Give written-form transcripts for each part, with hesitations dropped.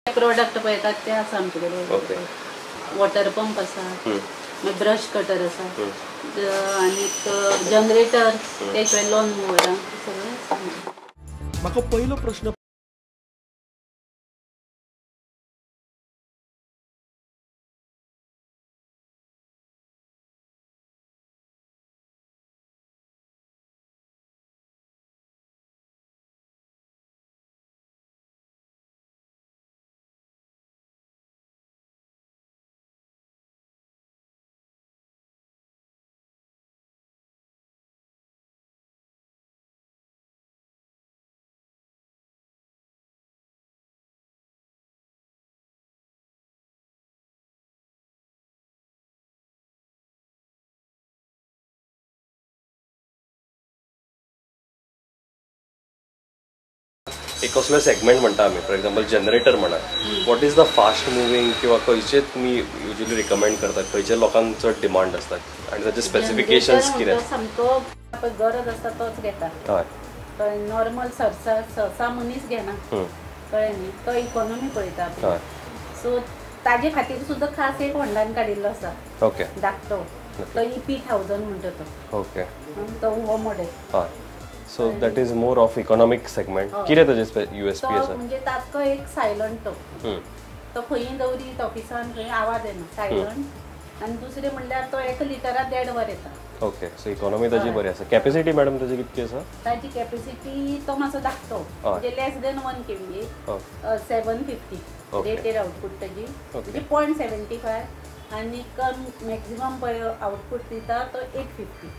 Product पळयतात ते आसा आमचे कडेन. वॉटर पंप आसा, मागीर ब्रश कटर आसा, आनी जनरेटर, ते शिवाय लॉन मुवरां सगळें आसा. म्हाका पयलो प्रश्न एक कसलो सेगमेंट म्हणटा आमी, फॉर एक्झाम्पल जनरेटर म्हणा, what is the fast moving किंवा खंयचे तुमी युजली रिकमेंड करतात, खंयच्या लोकांक चड डिमांड आसतात आनी ताचे स्पेसिफिकेशन्स कितें? सामको गरज आसता तोच घेता. हय, नॉर्मल सहसा मनीस घेना, कळ्ळें न्ही. तो इकॉनॉमी पळयता, सो ताजे खातीर सुद्दां खास एक होंडान काडिल्लो आसा. ओके, धाकटो तो EP1000 म्हणटा तो. ओके, तो हो मॉडेल. हय, so that is more of economic segment. कितें ताजे USP आसा? म्हणजे ताचो एक सायलंट तो खंयी दवरीत ऑफिसान, खंय आवाज येना, सायलंट. आनी दुसरें म्हणल्यार तो 1 लिटराक 1.5 वर येता. ओके, सो इकॉनॉमी ताजी बरी आसा. कॅपॅसिटी मॅडम ताजी कितली आसा? ताजी कॅपॅसिटी तो मातसो धाकटो, म्हणजे less than 1 kVA, 750 rated output ताजी, म्हणजे 0.75. आनी मॅक्झिमम पळय आउटपुट दिता तो 850.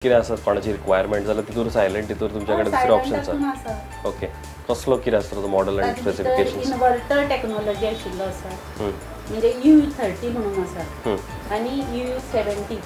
कितें आसा कोणाची रिक्वायरमेंट जाल्यार तितूर सायलंट, तितूर तुमच्या कडेन दुसरे ऑप्शन्स आसा? ओके, कसलो कितें आसता तो मॉडेल आनी स्पेसिफिकेशन्स? इन्वर्टर टेक्नॉलॉजी आशिल्लो आसा, म्हणजे EU30 म्हणून आसा, आनी EU70.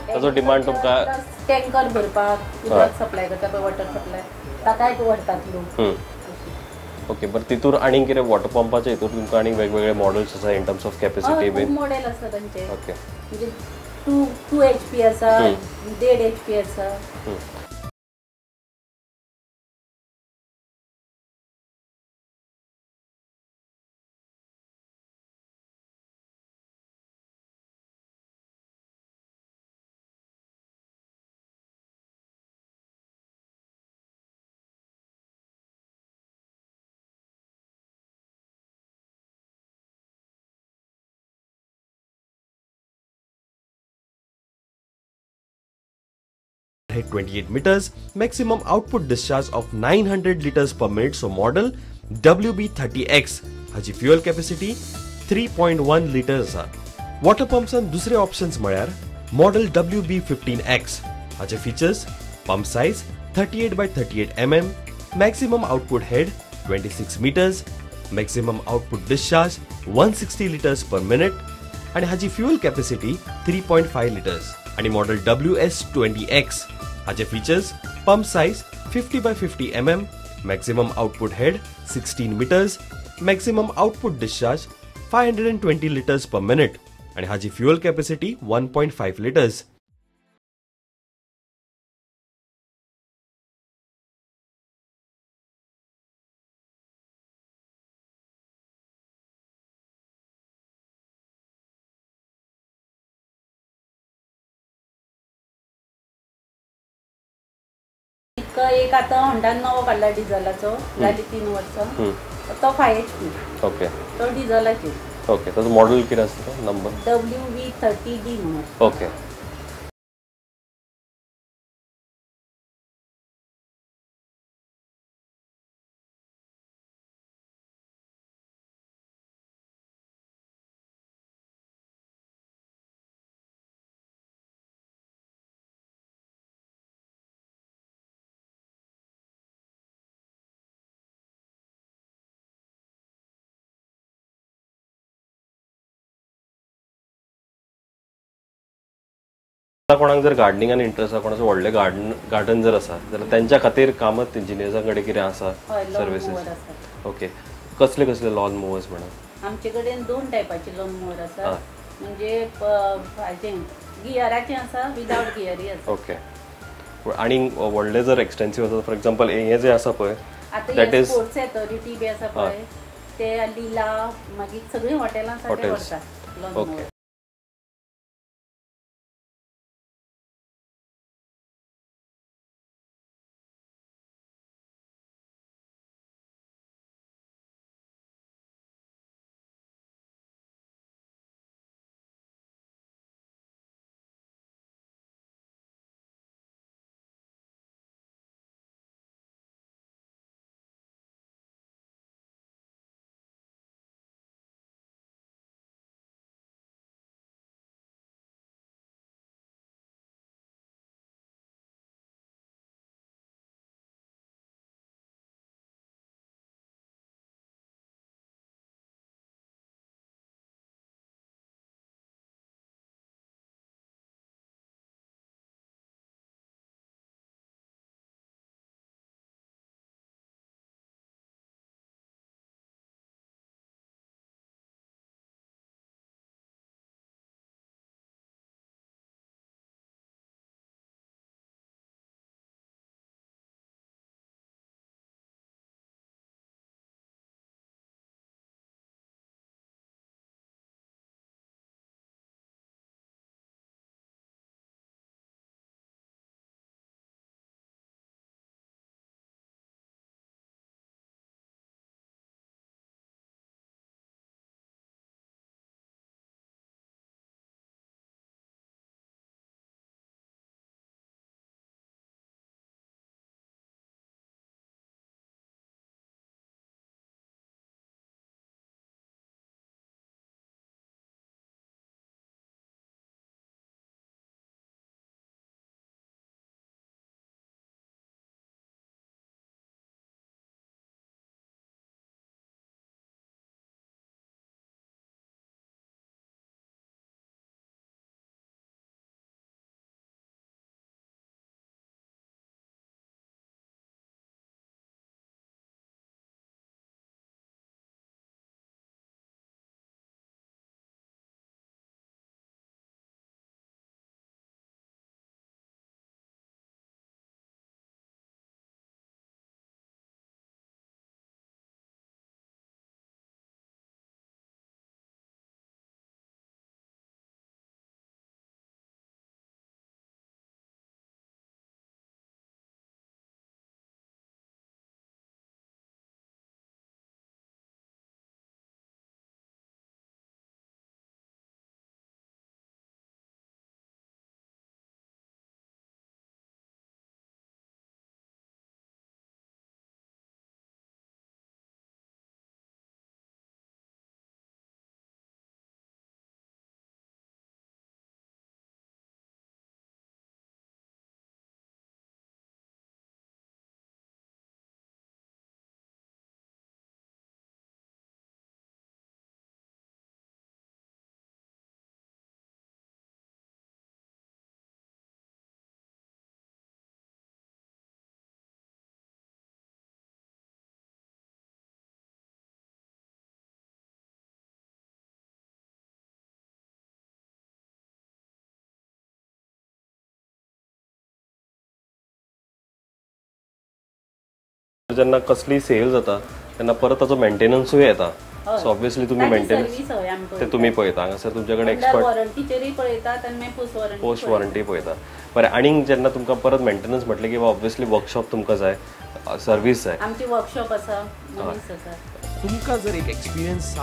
ताजो डिमांड तुमकां टँकर भरपाक, उदक सप्लाय करता पळय, वॉटर सप्लाय, ताकाय व्हरतात लोक. ओके, बरें. तितूर आनी कितें वॉटर पंपाच्या हितूर तुमकां आनी वेगवेगळे मॉडेल्स आसा इन टर्म्स ऑफ कॅपॅसिटी बीन? मॉडेल आसा तांचे. ओके, म्हणजे 2 HP आसा, 1.5 HP आसा. At 28 meters, maximum output discharge of 900 liters per minute. So model WB30X हाची fuel capacity 3.1 liters आसा. Water pumps and दुसरे options म्हळ्यार model WB15X हाचे features: pump size 38 by 38 mm, maximum output head 26 meters, maximum output discharge 160 liters per minute, आणि हाची fuel capacity 3.5 litres आणि model WS20X हाचे features pump size 50x50 mm, maximum output head 16 meters, maximum output discharge 520 liters per minute आणि हाची fuel capacity 1.5 litres. एक आता Honda नवो काढला डिझेलाचो, जाली 3 वर्सां, तो 5 HP. ओके. तो डिझेलाचे. ओके. त्याचं मॉडेल किती असतं नंबर? WV30D म्हणून. ओके. कोणाक जर गार्डनिंगान इंटरेस्ट आसा, कोणाचो व्हडले गार्डन जर आसा जाल्यार त्यांच्या खातीर कामत इंजिनियर्सां कडेन कितें आसा सर्विसेस? ओके. कसले कसले लॉन मुवर्स म्हणा? आमचे कडेन 2 टायपाचे लॉन मुवर आसा. म्हणजे हाचे गियराचे आसा, विदाउट गियरी आसा. ओके. आणि व्हडले जर एक्सटेन्सिव्ह आसा, फॉर एक्झाम्पल हे जे आसा पळय दॅट इज स्पोर्ट्स ऑथॉरिटी बी आसा पळय, ते लिला मागीर सगळी हॉटेलां आसा ते व्हरतात लॉन मुवर. जेन्ना कसली सेल जाता तेन्ना परत ताचो मेंटेनन्सूय येता. सो ऑब्वियसली तुम्ही मेंटेनन्स ते तुम्ही पळयता. हांगासर तुमचे कडेन एक्सपर्ट वॉरंटीचेरूय पळयतात आनी मागीर पोस्ट वॉरंटी पळयता. बरें, आनीक जेन्ना तुमकां परत मेंटेनन्स म्हटलें की ऑब्वियसली वर्कशॉप तुमकां जाय, सर्वीस जाय. आमची वर्कशॉप आसा, मनीस आसा. तुमकां जर एक एक्सपिरियन्स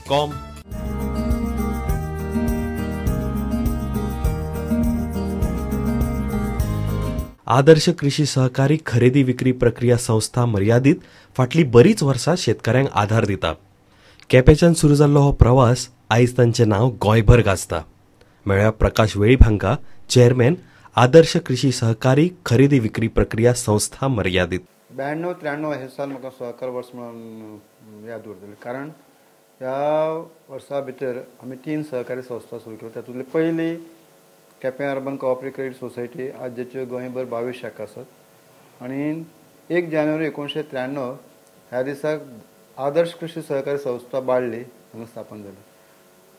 .com. आदर्श कृषी सहकारी खरेदी विक्री प्रक्रिया संस्था मर्यादित फाटली बरीच वर्सां शेतकऱ्यांक आधार दिता. केपेच्यान सुरू जाल्लो हो प्रवास आयज तांचें नांव गोंयभर गाजता. मेळ्या प्रकाश वेळीप हांकां, चेअरमॅन, आदर्श कृषी सहकारी खरेदी विक्री प्रक्रिया संस्था मर्यादित. 92-93 हे साल म्हाका सहकार वर्स म्हणून याद उरतले, कारण ह्या वर्सा भितर आमी 3 सहकारी संस्था सुरू केल्यो. तातूंतली पयली Quepem urban cooperative credit society, आज जेच्यो गोंयभर 22 शाखा आसात. आनी 1 जानेवारी 1993 ह्या दिसाक आदर्श कृषी सहकारी संस्था बाळ्ळी हांगा स्थापन जाली.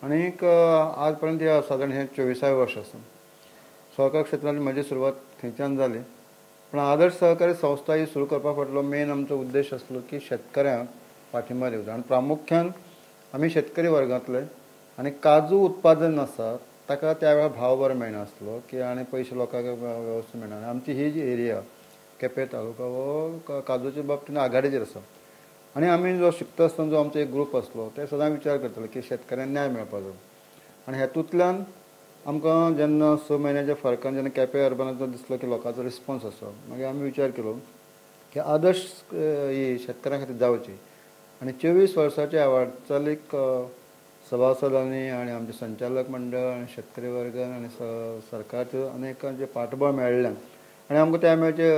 आनीक आज पर्यंत सादारण हे 24वें वर्स आसा. सहकार क्षेत्रांतली म्हजी सुरवात थंयच्यान जाली. पूण आदर्श सहकारी संस्था ही सुरू करपा फाटलो मेन आमचो उद्देश आसलो की शेतकऱ्यांक पाठिंबा दिवचो. आनी प्रामुख्यान आमी शेतकरी वर्गांतले, आनी काजू उत्पादन आसा ताका त्या वेळार भाव बरो मेळनासलो की आनी पयशे लोकांक वेवस्थीत मेळना. आनी आमची ही जी एरिया केपें तालुका हो काजूच्या बाबतींत आघाडीचेर आसा. आनी आमी जो शिकता आसतना जो आमचो एक ग्रूप आसलो ते सदां विचार करताले की शेतकऱ्यांक न्याय मेळपाक जाय. आनी हेतूंतल्यान आमकां जेन्ना 6 म्हयन्याच्या फरकान जेन्ना केपें अर्बनाचो दिसलो की लोकांचो रिस्पॉन्स आसा, मागीर आमी विचार केलो की आदर्श ही शेतकऱ्यां खातीर जावची. आनी 24 वर्साच्या ह्या वाटचालीक सभासदांनी आनी आमचे संचालक मंडळ आनी शेतकरी वर्ग आनी सरकारचे अनेकांचे पाठबळ मेळ्ळ्यान आनी आमकां त्या वेळाचे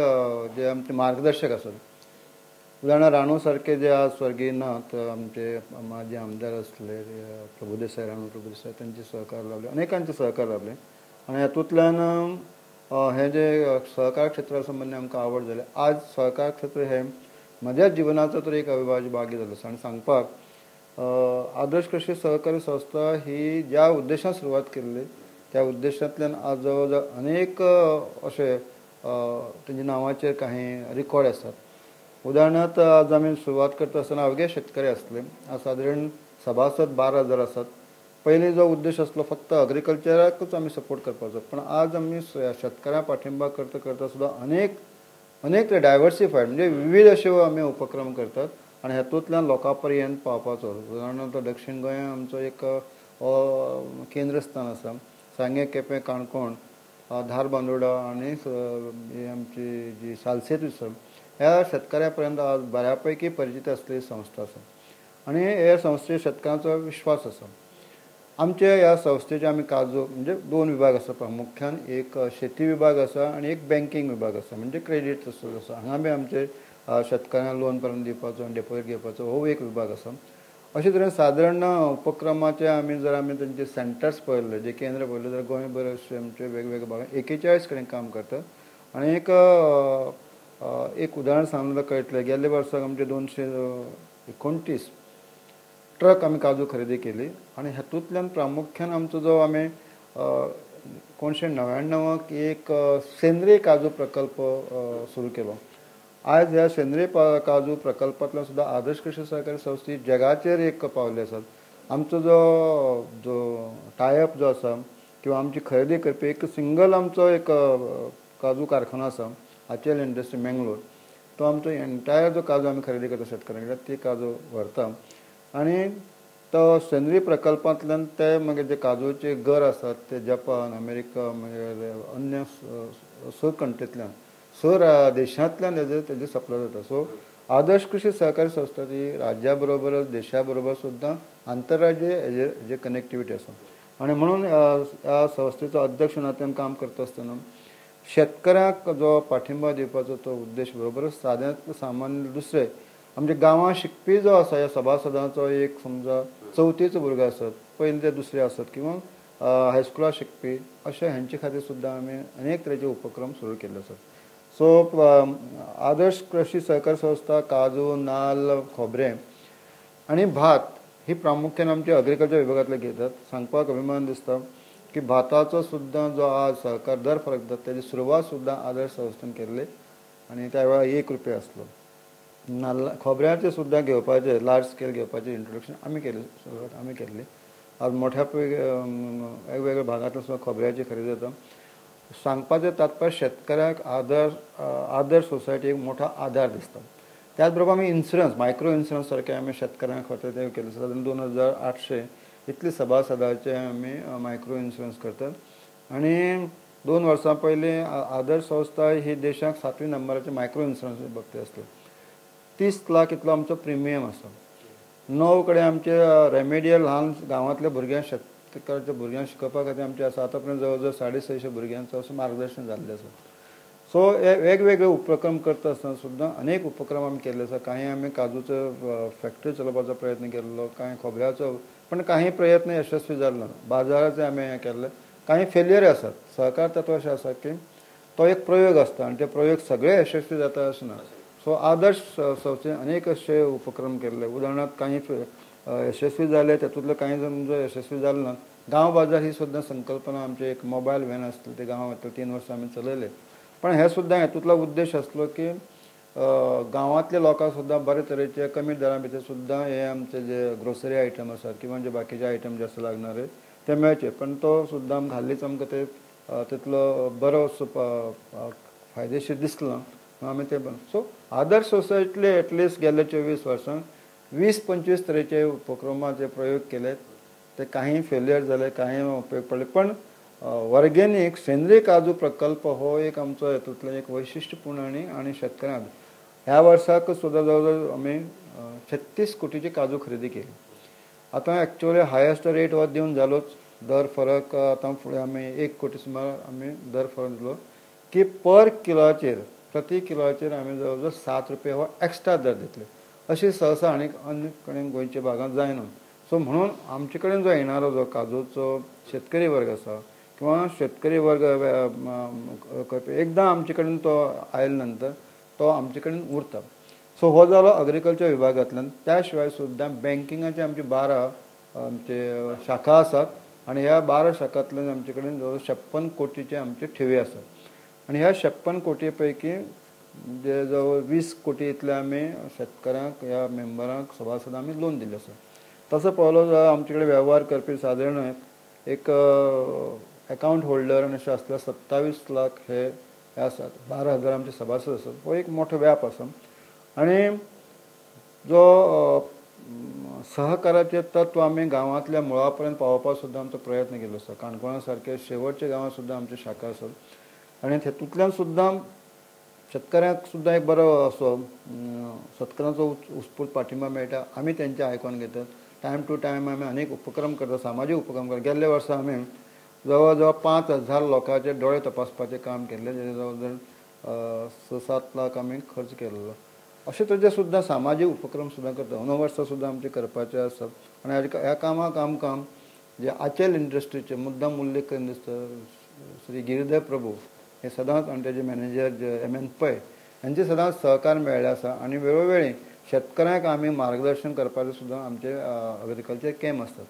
जे आमचे मार्गदर्शक आसात, उदाहरणार्थ राणू सारके जे आज स्वर्गीय नात, आमचे माजी आमदार आसले प्रभुदेसाय, राणू प्रभुदेसाय, तांचे सहकार लाभले, अनेकांचे सहकार लाभले. आनी हातूंतल्यान हे जे सहकार क्षेत्रा संबंदी आमकां आवड जाली. आज सहकार क्षेत्र हे म्हज्या जिवनाचो तर एक अविभाज्य भाग जालो आसा. आनी सांगपाक आदर्श कृषी सहकारी संस्था ही ज्या उद्देशान सुरवात केल्ली त्या उद्देशांतल्यान आज जवळ जवळ अनेक अशे तेंच्या नांवाचेर काही रिकॉर्ड आसात. उदाहरणार्थ आज आमी सुरवात करता आसतना अवघे शेतकरी आसले. आज सादारण सभासद 12,000 आसात. पयलीं जो उद्देश आसलो फक्त अग्रिकल्चराकूच आमी सपोर्ट करपाचो, पण आज आमी शेतकऱ्यांक पाठिंबा करता करता सुद्दां अनेक डायवर्सिफायड म्हणजे विविध अशे आमी उपक्रम करतात. आनी हेतूंतल्यान लोकां पर्यंत पावपाचो. उदाहरणार्थ दक्षिण गोंयांत आमचो एक केंद्रस्थान आसा. सांगे, केपें, काणकोण, धारबांदोडा आनी आमची जी सालसेत आसा ह्या शेतकऱ्यां पर्यंत आज बऱ्यापैकी परिचित आसलेली संस्था आसा. आनी हे संस्थेचेर शेतकारांचो विश्वास आसा. आमचे ह्या संस्थेचे आमी काजू म्हणजे 2 विभाग आसा प्रामुख्यान. एक शेती विभाग आसा आनी एक बँकींग विभाग आसा म्हणजे क्रेडीट आसा. हांगा बी आमचे शेतकऱ्यांक लोन पर्यंत दिवपाचो आनी डेपोजीट घेवपाचो हो एक विभाग आसा. अशे तरेन सादारण उपक्रमाचे आमी जर आमी तेंचे सेंटर्स पळयले, जे केंद्र पळयले जाल्यार गोंयभर अशे आमचे वेगवेगळे भागांत 41 कडेन काम करतात. आनी एक उदाहरण सांगलें कळटलें. गेल्ले वर्साक आमचे 229 ट्रक आमी काजू खरेदी केली. आनी हेतूंतल्यान प्रामुख्यान आमचो जो आमी 1999 एक सेंद्रीय काजू प्रकल्प सुरू केलो. आज ह्या सेंद्रीय काजू प्रकल्पांतल्यान सुद्दां आदर्श कृषी सहकारी संस्था जगाचेर एक पावले आसात. आमचो जो टायअप जो आसा किंवा आमची खरेदी करपी एक सिंगल आमचो एक काजू कारखानो आसा, आचेल इंडस्ट्री मेंगलोर. तो आमचो एंटायर जो काजू आमी खरेदी करता शेतकऱ्यांक ती काजू व्हरता. आनी तो सेंद्रीय प्रकल्पांतल्यान ते मागीर जे काजूचे घर आसात ते जपान, अमेरिका मागीर अन्य 6 कंट्रींतल्यान 6 देशांतल्यान तेजे सप्लाय जाता. सो आदर्श कृषी सहकारी संस्था ती राज्या बरोबरच देशा बरोबर सुद्दां आंतरराज्यीय हेजे कनेक्टिविटी आसा. आनी म्हणून ह्या संस्थेचो अध्यक्ष नात्यान काम करता आसतना शेतकऱ्यांक जो पाठिंबा दिवपाचो तो उद्देश बरोबरच साद्यांत सामान्य दुसरे आमच्या गांवांत शिकपी जो आसा ह्या सभासदांचो एक समजा 4थीचो भुरगो आसत पयली ते दुसरे आसत किंवा हायस्कुलार शिकपी अशा हांचे खातीर सुद्दां आमी अनेक तरेचे उपक्रम सुरू केल्ले आसात. सो आदर्श कृषी सहकार संस्था काजू, नाल्ल, खोबरें आनी भात ही प्रामुख्यान आमच्या अग्रिकल्चर विभागांतले घेतात. सांगपाक अभिमान दिसता की भाताचो सुद्दां जो आज सहकार दर फरक जाता तेजी सुरवात सुद्दां आदर्श संस्थेन केल्ली आनी त्या वेळार ₹1 आसलो. नाल्ला खोबऱ्याचे सुद्दां घेवपाचे लार्ज स्केल घेवपाचें इंट्रोडक्शन आमी केल्लें, सुरवात आमी केल्ली. आज मोठ्या वेगवेगळ्या भागांतल्यान सुद्दां खोबऱ्याची खरेदी जाता. सांगपाचें तात्पर्य शेतकऱ्याक आदर्श सोसायटी एक मोठा आधार दिसता. त्याच बरोबर आमी इन्शुरन्स, मायक्रो इन्शुरन्स सारके आमी शेतकऱ्यां खातीर ते केले. सादारण 2800 इतली सभासदाचे आमी मायक्रो इन्शुरन्स करतात. आनी 2 वर्सां पयलीं आदर्श संस्था ही देशाक 7वी नंबराचे मायक्रो इन्शुरन्स बाबतींत आसली. 30 लाख इतलो आमचो प्रिमियम आसा. 9 कडेन आमचे रेमेडियल ल्हान गांवांतल्या भुरग्यांक शेतकाराच्या भुरग्यांक शिकोवपा खातीर आमचे आसा. आतां पर्यंत जवळ जवळ 650 भुरग्यांचो असो मार्गदर्शन जाल्लें आसा. सो हे वेगवेगळे उपक्रम करता आसतना सुद्दां अनेक उपक्रम आमी केल्ले आसा. काही आमी काजूचो फॅक्टरी चलोवपाचो प्रयत्न केल्लो, काही खोबऱ्याचो, पण काही प्रयत्न यशस्वी जालो ना. बाजाराचे आमी हें केल्ले, काही फेल्युअर आसात. सहकार तत्व अशें आसा की तो एक प्रयोग आसता आनी ते प्रयोग सगळे यशस्वी जाता अशें ना. सो आदर्श संस्थेन अनेक अशे उपक्रम केल्ले. उदाहरणार्थ काही यशस्वी जाले, तातूंतले काही जर यशस्वी जाले ना. गांव बाजार ही सुद्दां संकल्पना आमची एक मोबायल व्हॅन आसली ते गांवांतले 3 वर्सां आमी चलयले. पण हे सुद्दां हेतूंतलो उद्देश आसलो की गांवांतल्या लोकांक सुद्दां बरे तरेचे कमी दरां भितर सुद्दां हे आमचे जे ग्रोसरी आयटम आसात किंवा जे बाकीचे आयटम जे आसा लागणारे ते मेळचे. पण तो सुद्दां हालींच आमकां ते तितलो बरो फायदेशीर दिसलो ना. आमी ते सो आदर्श सोसायटीले एटलिस्ट गेल्या 24 वर्सां 20-25 तरेचे उपक्रमाचे प्रयोग केले. ते काही फेल्युअर जाले, काही उपयोग पडले. पण ऑर्गेनीक सेंद्रीय काजू प्रकल्प हो एक आमचो हेतूंतलो एक वैशिश्टपूर्ण आनी शेतकऱ्यांक ह्या वर्साक सुद्दां जवळ आमी 36 कोटीची काजू खरेदी केली. आतां एक्चुअली हायेस्ट रेट हो दिवन जालोच. दर फरक आतां फुडें आमी 1 कोटी सुमार आमी दर फरक दिलो की पर किलोचेर प्रति किलोचेर आमी जवळ जवळ ₹7 हो एक्स्ट्रा दर दितले. अशी सहसा आनीक अन्य कडेन गोंयच्या भागांत जायना. सो म्हणून आमचे कडेन जो येणारो जो काजूचो शेतकरी वर्ग आसा किंवा शेतकरी वर्ग एकदां आमचे कडेन तो आयले नंतर तो आमचे कडेन उरता. सो हो जालो अग्रिकल्चर विभागांतल्यान. त्या शिवाय सुद्दां बँकिंगाचे आमचे 12 आमचे शाखा आसात आनी ह्या 12 शाखांतल्यान आमचे कडेन जवळ 56 कोटीचे आमचे ठेवी आसात. आनी ह्या 56 कोटी पैकी जे जवळ 20 कोटी इतले आमी शेतकऱ्यांक ह्या मेंबरांक सभासदांक आमी लोन दिल्ले आसा. तसो पळयलो जाल्यार आमचे कडेन वेव्हार करपी सादारण एक अकाउंट होल्डर आनी अशें आसल्यार 27 लाख हे आसात. 12,000 आमचे सभासद आसात. हो एक मोठो व्याप आसा. आनी जो सहकाराचे तत्व आमी गांवांतल्या मुळा पर्यंत पावोवपाक सुद्दां आमचो प्रयत्न केल्लो आसा. काणकोणा सारके शेवटच्या गांवांत सुद्दां आमच्यो शाखा आसात आनी तेतूंतल्यान सुद्दां शेतकऱ्यांक सुद्दां एक बरो असो शेतकऱ्यांचो उत्स्फूर्त पाठिंबा मेळटा. आमी तेंचे आयकून घेतात. टायम टू टायम आमी अनेक उपक्रम करतात, सामाजीक उपक्रम करतात. गेल्ल्या वर्सा आमी जवळ जवळ 5,000 लोकांचे दोळे तपासपाचें काम केल्लें. जेणे जवळ जवळ 6-7 लाख आमी खर्च केल्लो. अशे तरेचे सुद्दां सामाजीक उपक्रम सुद्दां करता. अंदू वर्सा सुद्दां आमचे करपाचे आसात. आनी ह्या कामाक आमकां जे आचेल इंडस्ट्रीचे मुद्दाम उल्लेख करून दिसता श्री गिरीधर प्रभू हे सदांच आनी तेजे मॅनेजर जे MN पै हांचे सदांच सहकार मेळ्ळे आसा. आनी वेळोवेळी शेतकऱ्यांक आमी मार्गदर्शन करपाचे सुद्दां आमचे अग्रिकल्चर कॅम्प आसतात.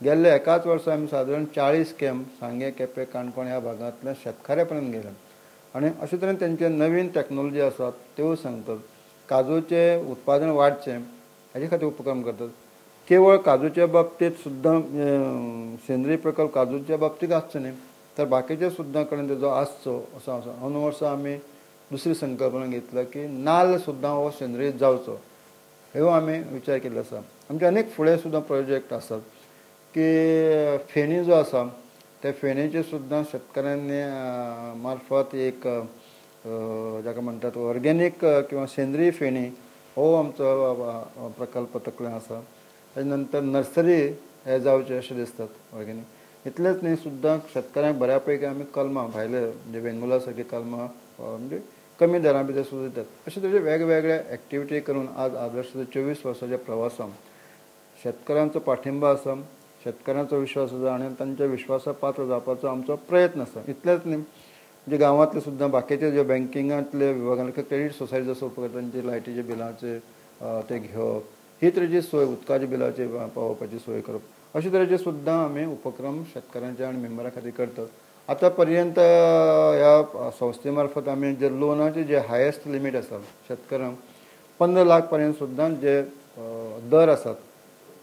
गेल्ले एकाच वर्सा आमी सादारण 40 कॅम्प सांगे, केपें, काणकोण ह्या भागांतल्या शेतकाऱ्या पर्यंत गेले. आनी अशे तरेन तेंचे नवीन टॅक्नॉलॉजी आसात त्यो सांगतात. काजूचे उत्पादन वाडचें हाजे खातीर उपक्रम करतात. केवळ काजूच्या बाबतींत सुद्दां सेंद्रीय प्रकल्प काजूच्या बाबतींत आसचे न्ही तर बाकीचे सुद्दां कडेन तेजो आसचो असो आसा. अंदू वर्सा आमी दुसरी संकल्पना घेतला की नाल्ल सुद्दां हो सेंद्रीय जावचो. ह्यो आमी विचार केल्लो आसा. आमचे अनेक फुडें सुद्दां प्रोजेक्ट आसात की फेणी जो आसा त्या फेणीचे सुद्दां शेतकऱ्यांनी मार्फत एक जाका म्हणटात ऑर्गेनीक किंवा सेंद्रीय फेणी हो आमचो प्रकल्प तकलें आसा. ताजे नंतर नर्सरी हे जावचे अशें दिसतात ऑर्गेनीक. इतलेंच न्ही सुद्दां शेतकऱ्यांक बऱ्या पैकी आमी कलमां भायले म्हणजे बेंगुला सारकी कलमां म्हणजे कमी दरां भितर सुद्दां दितात. अशे तरेचे वेगवेगळे एक्टिविटी करून आज आदर्श 24 वर्साच्या प्रवासान शेतकऱ्यांचो पाठिंबा आसा. शेतकऱ्यांचा विश्वास आसा आनी तांच्या विश्वासा पात्र जावपाचो आमचो प्रयत्न आसा. इतलेंच न्ही, जे गांवांतले सुद्दां बाकीचे जे बँकिंगांतले विभागांतले क्रेडीट सोसायटी जसो उपकारतांचे लायटीचे बिलांचे ते घेवप, ही तरेची सोय, उदकाच्या बिलाचे पावोवपाची सोय करप, अशे तरेचे सुद्दां आमी उपक्रम शेतकऱ्यांच्या आनी मेंबरां खातीर करतात. आतां पर्यंत ह्या संस्थे मार्फत आमी जे लोनाचे जे हायेस्ट लिमीट आसा शेतकऱ्यांक 15 लाख पर्यंत सुद्दां जे दर आसात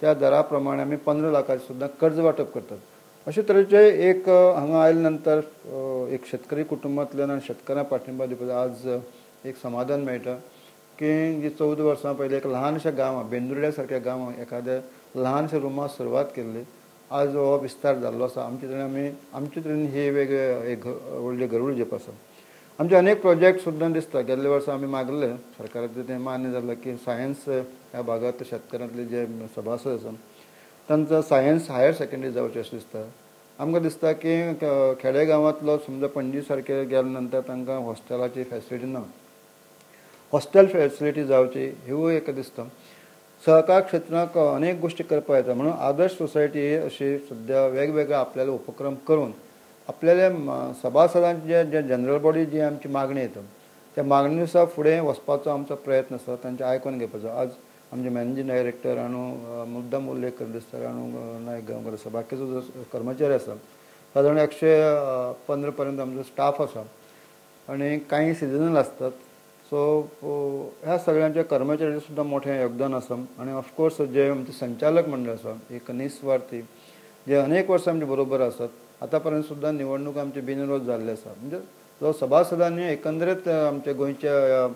त्या दरा प्रमाणे आमी 15 लाखाचे सुद्दां कर्ज वांटप करतात. अशे तरेचे एक हांगा आयले नंतर एक शेतकरी कुटुंबांतल्यान आनी शेतकऱ्यांक पाठिंबा दिवपाचो आज एक समाधान मेळटा की जी 14 वर्सां पयलीं एक ल्हानशा गांवां बेंदुर्ड्या सारक्या गांवांत एखाद्या ल्हानशा रुमां सुरवात केल्ली, आज हो विस्तार जाल्लो आसा. आमचे तरेन ही वेगळे एक व्हडली गरूड झेप आसा. आमचे अनेक प्रोजेक्ट सुद्दां दिसता. गेल्ले वर्सा आमी मागले सरकाराचें, तें मान्य जालें की सायन्स ह्या भागांत शेतकऱ्यांतले जे सभासद आसा तांचो सायन्स हायर सेकंडरी जावचें अशें दिसता. आमकां दिसता की खेडे गांवांतलो समजा पणजी सारके गेले नंतर तांकां हॉस्टेलाची फॅसिलिटी ना, हॉस्टेल फॅसिलिटी जावची ह्यो एक दिसता. सहकार क्षेत्रांत अनेक गोश्टी करपा येता म्हणून आदर्श सोसायटी अशी सद्या वेगवेगळे आपल्याले उपक्रम करून आपल्याले सभासदांचे जे जनरल बॉडी जी आमची मागणी येता त्या मागणीनुसार फुडें वचपाचो आमचो प्रयत्न आसा, तांचे आयकून घेवपाचो. आज आमचे मॅनेजींग डायरेक्टर आनी मुद्दाम उल्लेख करता दिसता आनी नायक गांवकर आसा, बाकीचो जो कर्मचारी आसा सादारण 115 पर्यंत आमचो स्टाफ आसा आनी कांय सिजनल आसतात. सो ह्या सगळ्यांच्या कर्मचाऱ्यांचें सुद्दां मोठें योगदान आसा. आनी ऑफकोर्स जे आमचे संचालक मंडळ आसा एक निस्वार्थी जे अनेक वर्सां आमचे बरोबर आसात. आतां पर्यंत सुद्दां निवडणूक आमचे बिनविरोध जाल्ले आसा. म्हणजे जो सभासदांनी एकंदरीत आमच्या गोंयच्या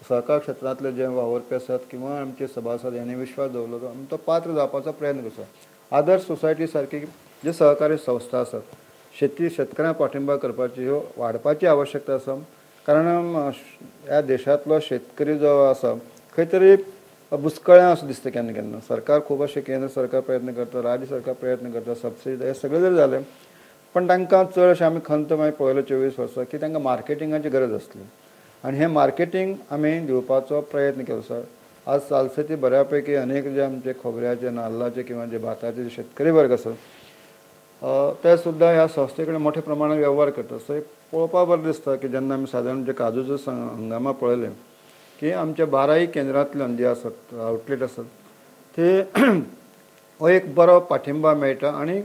सहकार क्षेत्रांतले जे वावरपी आसात किंवा आमचे सभासद यांनी विश्वास दवरलो आमी तो पात्र जावपाचो प्रयत्न करता. आदर्श सोसायटी सारकी जे सहकारी संस्था आसात शेतकऱ्यांक पाठिंबा करपाची ह्यो वाडपाची आवश्यकता आसा. कारण ह्या देशांतलो शेतकरी जो आसा खंय तरी बुसकळ्या असं दिसता केन्ना केन्ना. सरकार खूब अशें केंद्र सरकार प्रयत्न करता, राज्य सरकार प्रयत्न करता, सबसिडी हे सगळें जरी जालें पण तांकां चड अशें आमी खंत मागीर पळयलो 24 वर्सां की तांकां मार्केटिंगाची गरज आसली आनी हें मार्केटिंग आमी दिवपाचो प्रयत्न केलो आसा. आज सालसेती बऱ्यापैकी अनेक जे आमचे खोबऱ्याचे, नाल्लाचे किंवा जे भाताचे जे शेतकरी वर्ग आसात ते सुद्दां ह्या संस्थे कडेन मोठ्या प्रमाणात वेव्हार करतात. सो पळोवपाक बरें दिसता की जेन्ना आमी सादारण जे काजूचो हंगामा पळयले की आमच्या 12 केंद्रांतल्यान जे आसात आउटलेट आसात ते हो एक बरो पाठिंबा मेळटा. आनी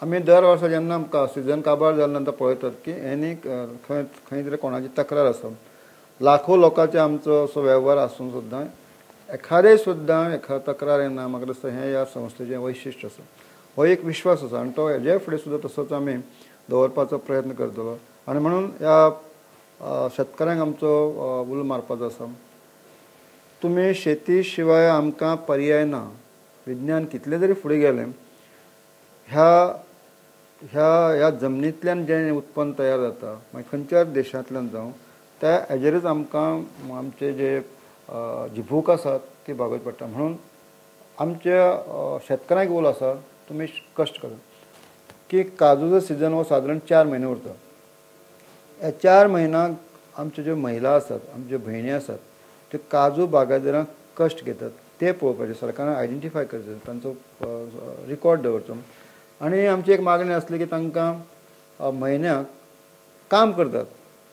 आमी दर वर्सा जेन्ना आमकां सिजन काबार जाले नंतर पळयतात की हेणी खंय तरी कोणाची तक्रार आसा. लाखो लोकांचे आमचो असो वेव्हार आसून सुद्दां एखादी तक्रार येना. म्हाका दिसता हें ह्या संस्थेचें वैशिश्ट आसा. हो एक विश्वास आसा आनी तो हेजे फुडें सुद्दां तसोच आमी दवरपाचो प्रयत्न करतलो. आनी म्हणून ह्या शेतकऱ्यांक आमचो उलो मारपाचो आसा, तुमी शेती शिवाय आमकां पर्याय ना. विज्ञान कितलें जरी फुडें गेलें ह्या जमनींतल्यान जें उत्पन्न तयार जाता मागीर खंयच्याय देशांतल्यान जावं त्या हेजेरच आमकां आमचे जे जी भूक आसा ती भागोवची पडटा. म्हणून आमच्या शेतकऱ्यांक उलो आसा तुमी कश्ट करा की काजूचो सिजन हो सादारण 4 म्हयने उरता. ह्या 4 म्हयन्याक आमच्यो ज्यो महिला आसात, आमच्यो भयणी आसात त्यो काजू बागायतदारांक कश्ट घेतात ते पळोवपाचें. सरकारान आयडेंटिफाय करचें, तांचो रिकॉर्ड दवरचो. आनी आमची एक मागणी आसली की तांकां म्हयन्याक काम करतात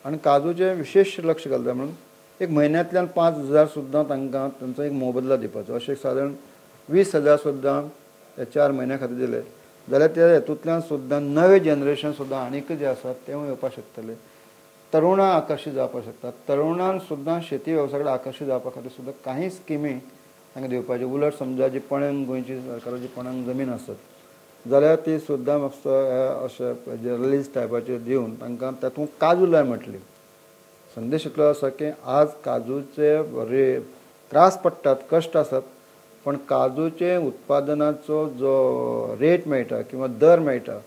आनी काजूचें विशेश लक्ष घालता म्हणून एक म्हयन्यांतल्यान 5,000 सुद्दां तांकां तांचो एक मोबदला दिवपाचो. अशें सादारण 20,000 सुद्दां ह्या 4 म्हयन्या खातीर दिले जाल्यार त्या हेतूंतल्यान सुद्दां नवे जनरेशन सुद्दां आनीक जे आसात तेवूय येवपाक शकतले. तरुणां आकर्शीत जावपाक शकतात. तरुणांक सुद्दां शेती वेवसाया कडेन आकर्शीत जावपा खातीर सुद्दां काही स्किमी तांकां दिवपाच्यो. उलट समजा जी पणन गोंयची सरकाराची पणन जमीन आसत जाल्यार ती सुद्दां अशें रिलीज टायपाचेर दिवन तांकां तातूंत काजू लाय म्हटली. संदेश इतलो आसा की आज काजूचे त्रास पडटात, कश्ट आसात, पण काजूचे उत्पादनाचो जो रेट मेळटा किंवा दर मेळटा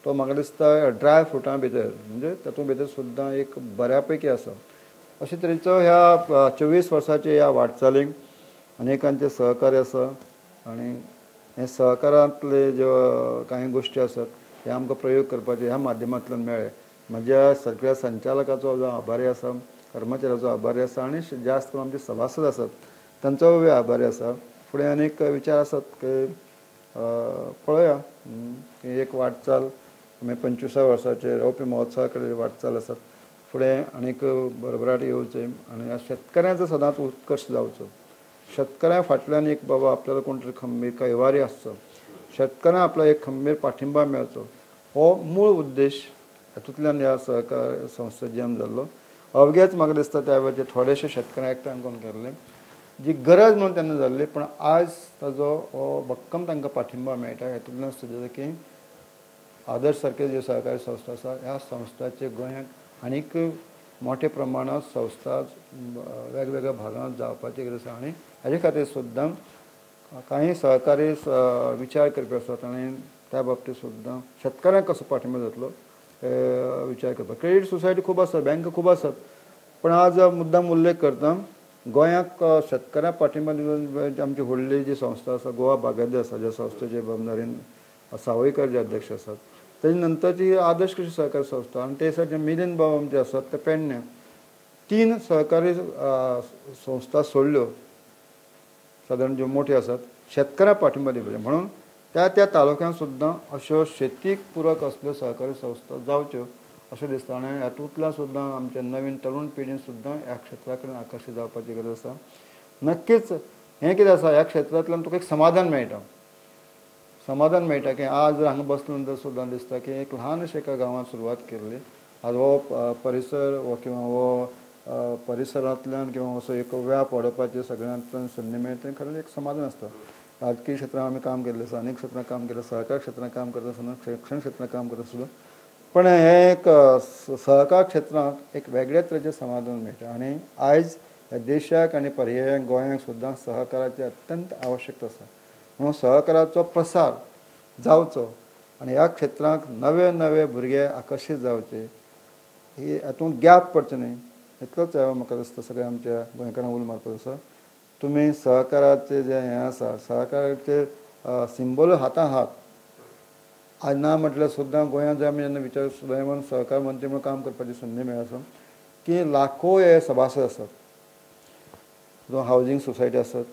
तो म्हाका दिसता ड्राय फ्रुटां भितर म्हणजे तातूंत भितर सुद्दां एक बऱ्यापैकी आसा. अशे तरेचो ह्या 24 वर्साचे ह्या वाटचालीक अनेकांचे सहकार्य आसा आनी हे सहकारांतले ज्यो कांय गोश्टी आसात हे आमकां प्रयोग करपाचे ह्या माध्यमांतल्यान मेळ्ळे. म्हज्या सगळ्या संचालकाचो जो आभारी आसा, कर्मचाऱ्याचो आभारी आसा आनी जास्त करून आमचे सभासद आसात तांचोय आभारी आसा. फुडें अनेक विचार आसात की पळोवया एक वाटचाल आमी 25 वर्साचे रावपी महोत्सवा कडेन वाटचाल आसात फुडें आनीक भरभराट येवचें आनी ह्या शेतकऱ्यांचो सदांच उत्कर्श जावचो शेतकऱ्यां फाटल्यान एक बाबा आपल्याला कोण तरी खंबीर कैवारी आसचो शेतकऱ्यांक आपलो एक खंबीर पाठिंबा मेळचो हो मूळ उद्देश हातूंतल्यान ह्या सहकार संस्थे जन्म जाल्लो अवघेच म्हाका दिसता त्या वेळाचेर थोडेशे शेतकऱ्यांक एकठांय करून केल्ले जी गरज म्हणून तेन्ना जाल्ली पण आज ताजो हो भक्कम तांकां पाठिंबा मेळटा हातूंतल्यान सुद्दां की आदर्श सारके ज्यो सहकारी संस्था आसा ह्या संस्थांचे गोंयांत आनीक मोठ्या प्रमाणांत संस्था वेगवेगळ्या भागांत जावपाची गरज आसा आनी हाजे खातीर सुद्दां काही सहकारी विचार करपी आसात आनी त्या बाबतींत सुद्दां शेतकऱ्यांक कसो पाठिंबो जातलो विचार करपाक क्रेडीट सोसायटी खूब आसा बँक खूब आसात पण आज मुद्दाम उल्लेख करता गोंयांत शेतकऱ्यांक पाठिंबो दिवन आमची व्हडली जी संस्था आसा गोवा बागायती आसा ज्या संस्थेचे बंधारीन सावयकर जे अध्यक्ष आसात तेजे नंतरची आदर्श कृषी सहकारी संस्था आनी ते साठी मिलिंद बाब जे आसात ते पेडणे 3 सहकारी संस्था सोडल्यो सादारण ज्यो मोठ्यो आसात शेतकऱ्यांक पाठिंबो दिवपाचे म्हणून त्या तालुक्यांत सुद्दां अश्यो शेतीक पूरक असल्यो सहकारी संस्था जावच्यो अशें दिसता आनी हातूंतल्यान सुद्दां आमचे नवीन तरूण पिढीन सुद्दां ह्या क्षेत्रा कडेन आकर्शीत जावपाची गरज आसा नक्कीच हें कितें आसा ह्या क्षेत्रांतल्यान तुका एक समाधान मेळटा की आज हांगा बसले नंतर सुद्दां दिसता की एक ल्हानशे एका गांवांत सुरवात केल्ली आज हो परिसर हो किंवा हो परिसरांतल्यान किंवा असो एक व्याप वाडोवपाची सगळ्यांतल्यान संदी मेळटा तें खरेंच एक समाधान आसता राजकीय क्षेत्रांत आमी काम केल्लें आसा अनेक क्षेत्रांत काम केलें सहकार क्षेत्रांत काम करता आसतना शिक्षण क्षेत्रांत काम करता सुद्दां पण हें एक सहकार क्षेत्रांत एक वेगळ्या तरेचें समाधान मेळटा आनी आयज ह्या देशाक आनी पर्यायाक गोंयांक सुद्दां सहकाराची अत्यंत आवश्यकता आसा म्हणून सहकाराचो प्रसार जावचो आनी ह्या क्षेत्रांत नवे नवे भुरगे आकर्शीत जावचे ही हातूंत गॅप पडचें न्ही इतलोच म्हाका दिसता सगळ्या आमच्या गोंयकारांक उलो मारपाक आसा तुमी सहकाराचे जे हें आसा सहकाराचे सिंबल हातां हात आज ना म्हटल्यार सुद्दां गोंयांत जर आमी जेन्ना विचार सुदैवान सहकार मंत्री म्हणून काम करपाची संदी मेळ्ळी आसा की लाखो हे सभासद आसात जावं हावजींग सोसायटी आसात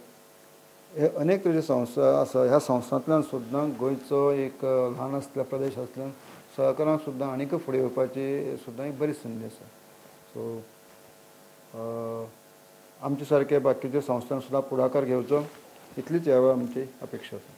हे अनेक तरेच्यो संस्था आसा ह्या संस्थांतल्यान सुद्दां गोंयचो एक ल्हान आसल्या प्रदेश आसल्यान सहकारांक सुद्दां आनीक फुडें येवपाची सुद्दां एक बरी संदी आसा सो आमचे सारके बाकीच्या संस्थांक सुद्दां फुडाकार घेवचो इतलीच ह्या वेळार आमची अपेक्षा आसा